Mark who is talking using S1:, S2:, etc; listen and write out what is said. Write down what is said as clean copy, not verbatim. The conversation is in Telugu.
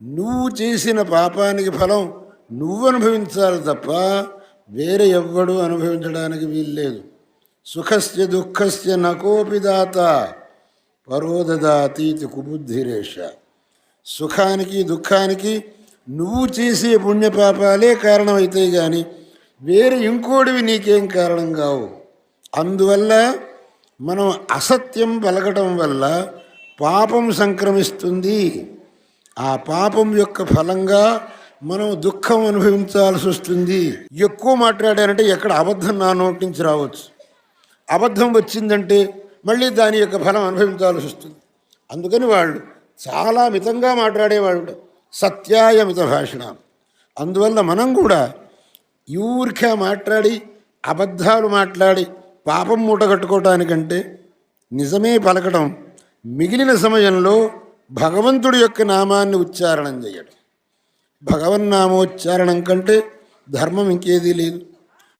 S1: నువ్వు చేసిన పాపానికి ఫలం నువ్వు అనుభవించాలి తప్ప వేరే ఎవ్వడు అనుభవించడానికి వీల్లేదు. సుఖస్య దుఃఖస్య నకోపి దాత పరోదదాతీతి కుబుద్ధిరేష. సుఖానికి దుఃఖానికి నువ్వు చేసే పుణ్యపాపాలే కారణమవుతాయి కానీ వేరే ఇంకోటివి నీకేం కారణం కావు. అందువల్ల మనం అసత్యం పలకటం వల్ల పాపం సంక్రమిస్తుంది. ఆ పాపం యొక్క ఫలంగా మనం దుఃఖం అనుభవించాల్సి వస్తుంది. ఎక్కువ మాట్లాడారంటే ఎక్కడ అబద్ధం నా నోటి నుంచి రావచ్చు. అబద్ధం వచ్చిందంటే మళ్ళీ దాని యొక్క ఫలం అనుభవించాల్సి వస్తుంది. అందుకని వాళ్ళు చాలా మితంగా మాట్లాడేవాళ్ళు, సత్యాయ మిత భాషణ. అందువల్ల మనం కూడా ఊరికే మాట్లాడి అబద్ధాలు మాట్లాడి పాపం మూట కట్టుకోవటానికంటే నిజమే పలకడం, మిగిలిన సమయంలో భగవంతుడి యొక్క నామాన్ని ఉచ్చారణం చేయడం. భగవన్నామోచ్చారణం కంటే ధర్మం ఇంకేదీ లేదు.